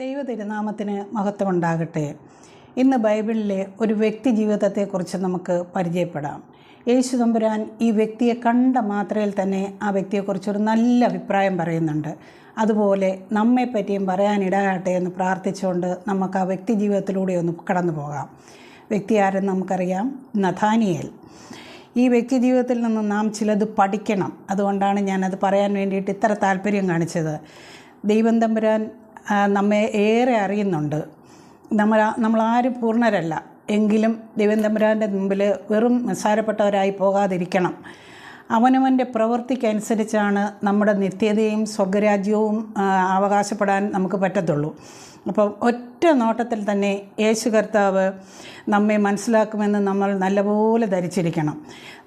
ദൈവ തിരുനാമത്തിന് മഹത്വമുണ്ടാകട്ടെ. ഇന്ന് ബൈബിളിലെ ഒരു വ്യക്തി ജീവിതത്തെക്കുറിച്ച് നമുക്ക് പരിചയപ്പെടാം. യേശു തമ്പുരാൻ ഈ വ്യക്തിയെ കണ്ട മാത്രയിൽ തന്നെ ആ വ്യക്തിയെക്കുറിച്ചൊരു നല്ല അഭിപ്രായം പറയുന്നുണ്ട്. അതുപോലെ നമ്മെപ്പറ്റിയും പറയാനിടയാകട്ടെ എന്ന് പ്രാർത്ഥിച്ചുകൊണ്ട് നമുക്ക് ആ വ്യക്തി ജീവിതത്തിലൂടെ ഒന്ന് കടന്നു പോകാം. വ്യക്തി ആരെന്ന് നമുക്കറിയാം, നഥാനിയേൽ. ഈ വ്യക്തി ജീവിതത്തിൽ നിന്ന് നാം ചിലത് പഠിക്കണം. അതുകൊണ്ടാണ് ഞാനത് പറയാൻ വേണ്ടിയിട്ട് ഇത്ര താല്പര്യം കാണിച്ചത്. ദൈവം തമ്പുരാൻ നമ്മെ ഏറെ അറിയുന്നുണ്ട്. നമ്മളാരും പൂർണ്ണരല്ല. എങ്കിലും ദൈവം തമ്പുരാൻ്റെ മുമ്പിൽ വെറും നിസ്സാരപ്പെട്ടവരായി പോകാതിരിക്കണം. അവനവൻ്റെ പ്രവൃത്തിക്കനുസരിച്ചാണ് നമ്മുടെ നിത്യതയും സ്വർഗരാജ്യവും അവകാശപ്പെടാൻ നമുക്ക് പറ്റത്തുള്ളൂ. അപ്പം ഒറ്റ നോട്ടത്തിൽ തന്നെ യേശു കർത്താവ് നമ്മെ മനസ്സിലാക്കുമെന്ന് നമ്മൾ നല്ലപോലെ ധരിച്ചിരിക്കണം.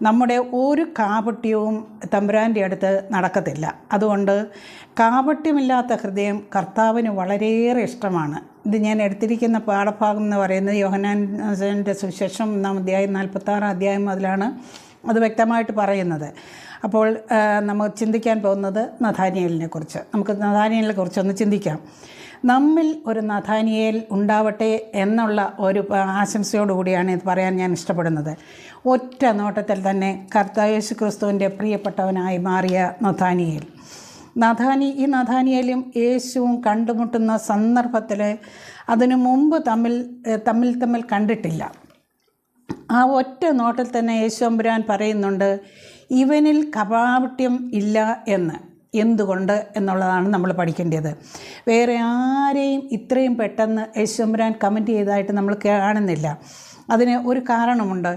നമ്മുടെ ഒരു കാപട്യവും തമ്പുരാൻ്റെ അടുത്ത് നടക്കത്തില്ല. അതുകൊണ്ട് കാപട്യമില്ലാത്ത ഹൃദയം കർത്താവിന് വളരെയേറെ ഇഷ്ടമാണ്. ഇത് ഞാൻ എടുത്തിരിക്കുന്ന പാഠഭാഗം എന്ന് പറയുന്നത് യോഹന്നാൻ്റെ സുവിശേഷം 1 അധ്യായം 46 അധ്യായം മുതലാണ് അത് വ്യക്തമായിട്ട് പറയുന്നത്. അപ്പോൾ നമ്മൾ ചിന്തിക്കാൻ പോകുന്നത് നഥാനിയേലിനെ കുറിച്ച്. നമുക്ക് നഥാനിയേലിനെ കുറിച്ചൊന്ന് ചിന്തിക്കാം. നമ്മിൽ ഒരു നഥാനിയേൽ ഉണ്ടാവട്ടെ എന്നുള്ള ഒരു ആശംസയോടുകൂടിയാണ് ഇത് പറയാൻ ഞാൻ ഇഷ്ടപ്പെടുന്നത്. ഒറ്റ നോട്ടത്തിൽ തന്നെ കർത്താവ് യേശു ക്രിസ്തുവിൻ്റെ പ്രിയപ്പെട്ടവനായി മാറിയ നഥാനിയേൽ. ഈ നഥാനിയേലും യേശുവും കണ്ടുമുട്ടുന്ന സന്ദർഭത്തിൽ അതിനു മുമ്പ് തമ്മിൽ കണ്ടിട്ടില്ല. ആ ഒറ്റ നോട്ടിൽ തന്നെ യേശു തമ്പുരാൻ പറയുന്നുണ്ട്, ഇവനിൽ കാപട്യം ഇല്ല എന്ന്. എന്തുകൊണ്ട് എന്നുള്ളതാണ് നമ്മൾ പഠിക്കേണ്ടത്. വേറെ ആരെയും ഇത്രയും പെട്ടെന്ന് യേശു തമ്പുരാൻ കമൻറ്റ് ചെയ്തതായിട്ട് നമ്മൾ കാണുന്നില്ല. അതിന് ഒരു കാരണമുണ്ട്.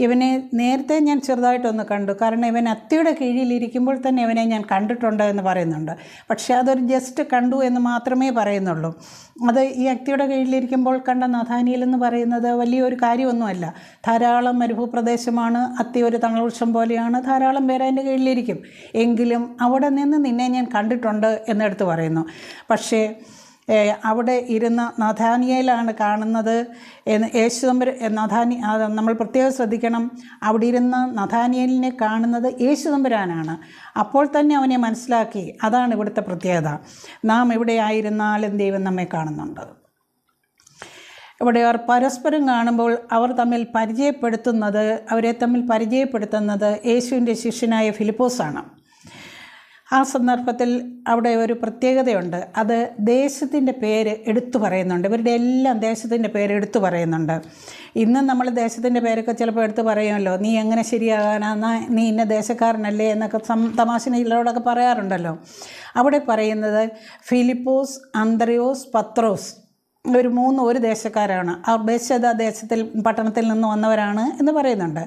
ഇവനെ നേരത്തെ ഞാൻ ചെറുതായിട്ടൊന്ന് കണ്ടു. കാരണം ഇവൻ അത്തിയുടെ കീഴിലിരിക്കുമ്പോൾ തന്നെ ഇവനെ ഞാൻ കണ്ടിട്ടുണ്ട് എന്ന് പറയുന്നുണ്ട്. പക്ഷേ അതൊരു ജസ്റ്റ് കണ്ടു എന്ന് മാത്രമേ പറയുന്നുള്ളൂ. അത് ഈ അത്തിയുടെ കീഴിലിരിക്കുമ്പോൾ കണ്ട നഥാനിയേൽ എന്ന് പറയുന്നത് വലിയൊരു കാര്യമൊന്നുമല്ല. ധാരാളം മരുഭൂപ്രദേശമാണ്. അത്തി ഒരു തണൽവൃക്ഷം പോലെയാണ്. ധാരാളം പേര് അതിൻ്റെ കീഴിലിരിക്കും. എങ്കിലും അവിടെ നിന്ന് നിന്നെ ഞാൻ കണ്ടിട്ടുണ്ട് എന്നെടുത്ത് പറയുന്നു. പക്ഷേ അവിടെ ഇരുന്ന നഥാനിയേലാണ് കാണുന്നത്. യേശു നമ്മൾ പ്രത്യേകം ശ്രദ്ധിക്കണം. അവിടെ ഇരുന്ന നഥാനിയേലിനെ കാണുന്നത് യേശു തമ്പുരാനാണ്. അപ്പോൾ തന്നെ അവനെ മനസ്സിലാക്കി. അതാണ് ഇവിടുത്തെ പ്രത്യേകത. നാം എവിടെ ആയിരുന്നാലും ദൈവം നമ്മെ കാണുന്നുണ്ട്. ഇവിടെ അവർ പരസ്പരം കാണുമ്പോൾ അവരെ തമ്മിൽ പരിചയപ്പെടുത്തുന്നത് യേശുവിൻ്റെ ശിഷ്യനായ ഫിലിപ്പോസാണ്. ആ സന്ദർഭത്തിൽ അവിടെ ഒരു പ്രത്യേകതയുണ്ട്. അത് ദേശത്തിൻ്റെ പേര് എടുത്തു പറയുന്നുണ്ട്. ഇവരുടെ എല്ലാം ദേശത്തിൻ്റെ പേര് എടുത്തു പറയുന്നുണ്ട്. ഇന്നും നമ്മൾ ദേശത്തിൻ്റെ പേരൊക്കെ ചിലപ്പോൾ എടുത്ത് പറയുമല്ലോ. നീ എങ്ങനെ ശരിയാകാനാ, നീ ഇന്ന ദേശക്കാരനല്ലേ എന്നൊക്കെ തമാശയിലോടൊക്കെ പറയാറുണ്ടല്ലോ. അവിടെ പറയുന്നത് ഫിലിപ്പോസ്, അന്ത്രയോസ്, പത്രോസ്, ഒരു ദേശക്കാരാണ്. അവർ പട്ടണത്തിൽ നിന്ന് വന്നവരാണ് എന്ന് പറയുന്നുണ്ട്.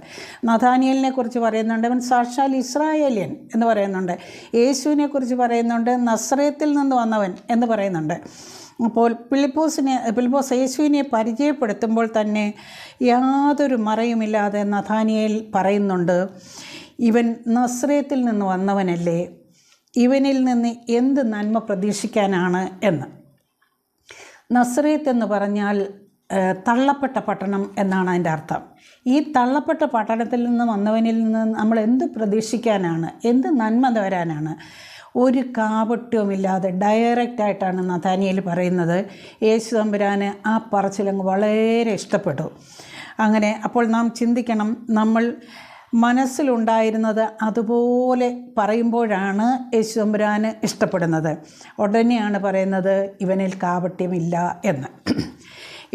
നഥാനിയേലിനെ കുറിച്ച് പറയുന്നുണ്ട്, അവൻ സാക്ഷാൽ ഇസ്രായേലിയൻ എന്ന് പറയുന്നുണ്ട്. യേശുവിനെ കുറിച്ച് പറയുന്നുണ്ട്, നസ്രയത്തിൽ നിന്ന് വന്നവൻ എന്ന് പറയുന്നുണ്ട്. അപ്പോൾ ഫിലിപ്പോസ് യേശുവിനെ പരിചയപ്പെടുത്തുമ്പോൾ തന്നെ യാതൊരു മറയുമില്ലാതെ നഥാനിയേൽ പറയുന്നുണ്ട്, ഇവൻ നസ്രയത്തിൽ നിന്ന് വന്നവനല്ലേ, ഇവനിൽ നിന്ന് എന്ത് നന്മ പ്രതീക്ഷിക്കാനാണ് എന്ന്. നസ്രയത്ത് എന്ന് പറഞ്ഞാൽ തള്ളപ്പെട്ട പട്ടണം എന്നാണ് അതിൻ്റെ അർത്ഥം. ഈ തള്ളപ്പെട്ട പട്ടണത്തിൽ നിന്ന് വന്നവനിൽ നിന്ന് നമ്മൾ എന്ത് പ്രതീക്ഷിക്കാനാണ്, എന്ത് നന്മ വരാനാണ്? ഒരു കാപട്യവുമില്ലാതെ ഡയറക്റ്റായിട്ടാണ് നഥാനിയേൽ പറയുന്നത്. യേശു തമ്പുരാന് ആ പറച്ചിലങ്ങ് വളരെ ഇഷ്ടപ്പെട്ടു. അങ്ങനെ അപ്പോൾ നാം ചിന്തിക്കണം, നമ്മൾ മനസ്സിലുണ്ടായിരുന്നത് അതുപോലെ പറയുമ്പോഴാണ് യേശു തമ്പുരാന് ഇഷ്ടപ്പെടുന്നത്. ഉടനെയാണ് പറയുന്നത് ഇവനിൽ കാപട്യമില്ല എന്ന്.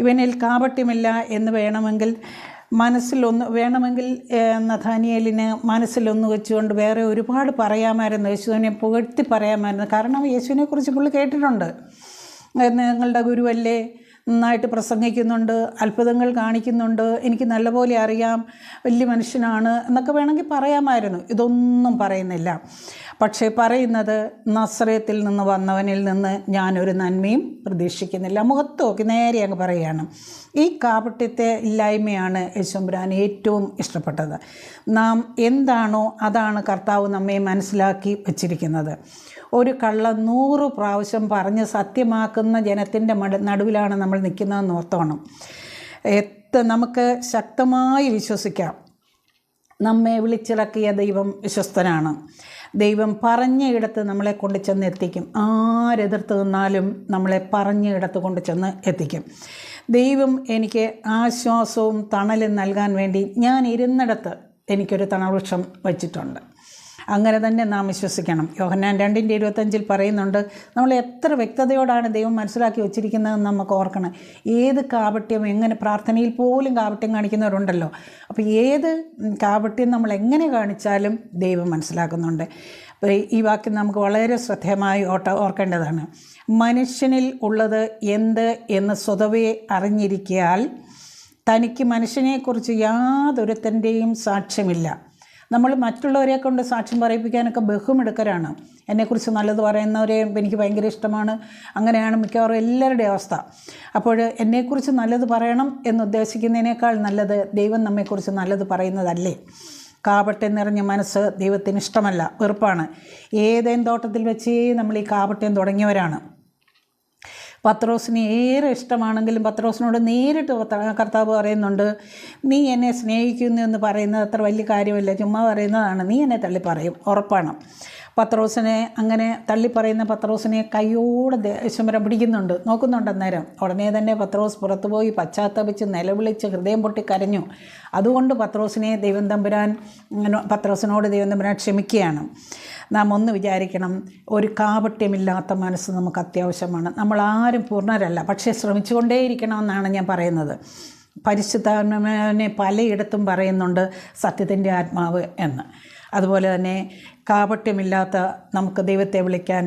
ഇവനിൽ കാപട്യമില്ല എന്ന് വേണമെങ്കിൽ നഥാനിയേലിന് മനസ്സിലൊന്ന് വെച്ചുകൊണ്ട് വേറെ ഒരുപാട് പറയാമായിരുന്നു. യേശുവിനെ പുകഴ്ത്തി പറയാമായിരുന്നു. കാരണം യേശുവിനെക്കുറിച്ച് പുള്ളി കേട്ടിട്ടുണ്ട്. നിങ്ങളുടെ ഗുരുവല്ലേ, നന്നായിട്ട് പ്രസംഗിക്കുന്നുണ്ട്, അത്ഭുതങ്ങൾ കാണിക്കുന്നുണ്ട്, എനിക്ക് നല്ലപോലെ അറിയാം, വലിയ മനുഷ്യനാണ് എന്നൊക്കെ വേണമെങ്കിൽ പറയാമായിരുന്നു. ഇതൊന്നും പറയുന്നില്ല. പക്ഷേ പറയുന്നത് നസ്രയത്തിൽ നിന്ന് വന്നവനിൽ നിന്ന് ഞാനൊരു നന്മയും പ്രതീക്ഷിക്കുന്നില്ല. മുഖത്ത് നോക്കി നേരെ അങ്ങ് പറയുകയാണ്. ഈ കാപട്യത്തെ ഇല്ലായ്മയാണ് യേശു തമ്പുരാൻ ഏറ്റവും ഇഷ്ടപ്പെട്ടത്. നാം എന്താണോ അതാണ് കർത്താവ് നമ്മെ മനസ്സിലാക്കി വച്ചിരിക്കുന്നത്. ഒരു കള്ളം 100 പ്രാവശ്യം പറഞ്ഞ് സത്യമാക്കുന്ന ജനത്തിൻ്റെ നടുവിലാണ് നമ്മൾ നിൽക്കുന്നതെന്ന് ഓർത്തോണം. നമുക്ക് ശക്തമായി വിശ്വസിക്കാം, നമ്മെ വിളിച്ചിറക്കിയ ദൈവം വിശ്വസ്തനാണ്. ദൈവം പറഞ്ഞ ഇടത്ത് നമ്മളെ കൊണ്ട് ചെന്ന് എത്തിക്കും. ആരെതിർത്ത് നിന്നാലും നമ്മളെ പറഞ്ഞ ഇടത്ത് കൊണ്ട് ചെന്ന് എത്തിക്കും. ദൈവം എനിക്ക് ആശ്വാസവും തണലും നൽകാൻ വേണ്ടി ഞാൻ ഇരുന്നിടത്ത് എനിക്കൊരു തണവൃക്ഷം വച്ചിട്ടുണ്ട്. അങ്ങനെ തന്നെ നാം വിശ്വസിക്കണം. യോഹന്നാൻ 2:25 പറയുന്നുണ്ട്, നമ്മൾ എത്ര വ്യക്തതയോടാണ് ദൈവം മനസ്സിലാക്കി വച്ചിരിക്കുന്നതെന്ന് നമുക്ക് ഓർക്കണം. ഏത് കാപട്യം, എങ്ങനെ പ്രാർത്ഥനയിൽ പോലും കാപട്യം കാണിക്കുന്നവരുണ്ടല്ലോ. അപ്പോൾ ഏത് കാപട്യം നമ്മൾ എങ്ങനെ കാണിച്ചാലും ദൈവം മനസ്സിലാക്കുന്നുണ്ട്. അപ്പോൾ ഈ വാക്യം നമുക്ക് വളരെ ശ്രദ്ധേയമായി ഓർക്കേണ്ടതാണ്. മനുഷ്യനിൽ ഉള്ളത് എന്ത് എന്ന് സ്വതവേ അറിഞ്ഞിരിക്കയാൽ തനിക്ക് മനുഷ്യനെക്കുറിച്ച് യാതൊരുത്തൻ്റെയും സാക്ഷ്യമില്ല. നമ്മൾ മറ്റുള്ളവരെ കൊണ്ട് സാക്ഷ്യം പറയിപ്പിക്കാനൊക്കെ ബഹുമിടുക്കരാണ്. എന്നെക്കുറിച്ച് നല്ലത് പറയുന്നവരെ എനിക്ക് ഭയങ്കര ഇഷ്ടമാണ്. അങ്ങനെയാണ് മിക്കവാറും എല്ലാവരുടെയും അവസ്ഥ. അപ്പോൾ എന്നെക്കുറിച്ച് നല്ലത് പറയണം എന്നുദ്ദേശിക്കുന്നതിനേക്കാൾ നല്ലത് ദൈവം നമ്മെക്കുറിച്ച് നല്ലത് പറയുന്നതല്ലേ. കാപട്യം നിറഞ്ഞ മനസ്സ് ദൈവത്തിന് ഇഷ്ടമല്ല, വെറുപ്പാണ്. ഏതേൻ തോട്ടത്തിൽ വെച്ച് നമ്മൾ ഈ കാപട്യം തുടങ്ങിയവരാണ്. പത്രോസിന് ഏറെ ഇഷ്ടമാണെങ്കിലും പത്രോസിനോട് നേരിട്ട് കർത്താവ് പറയുന്നുണ്ട്, നീ എന്നെ സ്നേഹിക്കുന്നു എന്ന് പറയുന്നത് അത്ര വലിയ കാര്യമല്ല, ചുമ്മാ പറയുന്നതാണ്, നീ എന്നെ തള്ളി പറയും, ഉറപ്പാണ്. പത്രോസിനെ അങ്ങനെ തള്ളിപ്പറയുന്ന പത്രോസിനെ കൈയോടെ ദേശ്വരം പിടിക്കുന്നുണ്ട്, നോക്കുന്നുണ്ട്. അന്നേരം ഉടനെ തന്നെ പത്രോസ് പുറത്തുപോയി പശ്ചാത്തപിച്ച് നിലവിളിച്ച് ഹൃദയം പൊട്ടി കരഞ്ഞു. അതുകൊണ്ട് പത്രോസിനോട് ദൈവം തമ്പുരാൻ ക്ഷമിക്കുകയാണ്. നാം ഒന്ന് വിചാരിക്കണം, ഒരു കാപട്യമില്ലാത്ത മനസ്സ് നമുക്ക് അത്യാവശ്യമാണ്. നമ്മളാരും പൂർണ്ണരല്ല, പക്ഷേ ശ്രമിച്ചുകൊണ്ടേയിരിക്കണമെന്നാണ് ഞാൻ പറയുന്നത്. പരിശുദ്ധാത്മാവിനെ പലയിടത്തും പറയുന്നുണ്ട് സത്യത്തിൻ്റെ ആത്മാവ് എന്ന്. അതുപോലെ തന്നെ കാപട്യമില്ലാത്ത നമുക്ക് ദൈവത്തെ വിളിക്കാൻ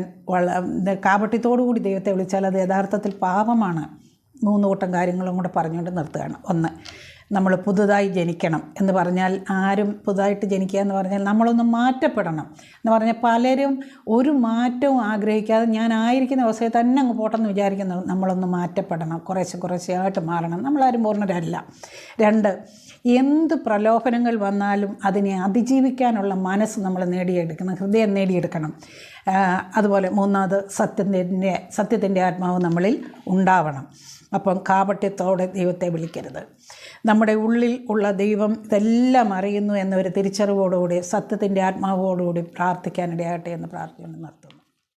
കാപട്യത്തോടുകൂടി ദൈവത്തെ വിളിച്ചാൽ അത് യഥാർത്ഥത്തിൽ പാപമാണ്. 3 കൂട്ടം കാര്യങ്ങളും കൂടെ പറഞ്ഞുകൊണ്ട് നിർത്തുകയാണ്. 1, നമ്മൾ പുതുതായി ജനിക്കണം എന്ന് പറഞ്ഞാൽ, ആരും പുതുതായിട്ട് ജനിക്കുക എന്ന് പറഞ്ഞാൽ നമ്മളൊന്ന് മാറ്റപ്പെടണം എന്ന് പറഞ്ഞാൽ, പലരും ഒരു മാറ്റവും ആഗ്രഹിക്കാതെ ഞാൻ ആയിരിക്കുന്ന അവസ്ഥയിൽ തന്നെ അങ്ങ് പോട്ടെന്ന് വിചാരിക്കുന്നത്. നമ്മളൊന്ന് മാറ്റപ്പെടണം, കുറേശ്ശെയായിട്ട് മാറണം. നമ്മളാരും പൂർണ്ണരല്ല. 2, എന്ത് പ്രലോഭനങ്ങൾ വന്നാലും അതിനെ അതിജീവിക്കാനുള്ള മനസ്സ് നമ്മൾ നേടിയെടുക്കണം, ഹൃദയം നേടിയെടുക്കണം. അതുപോലെ 3, സത്യത്തിൻ്റെ ആത്മാവ് നമ്മളിൽ ഉണ്ടാവണം. അപ്പം കാപട്യത്തോടെ ദൈവത്തെ വിളിക്കരുത്. നമ്മുടെ ഉള്ളിൽ ഉള്ള ദൈവം ഇതെല്ലാം അറിയുന്നു എന്നൊരു തിരിച്ചറിവോടുകൂടി സത്യത്തിൻ്റെ ആത്മാവോടുകൂടി പ്രാർത്ഥിക്കാനിടയാകട്ടെ എന്ന് പ്രാർത്ഥിച്ചുകൊണ്ട് നിർത്തുന്നു.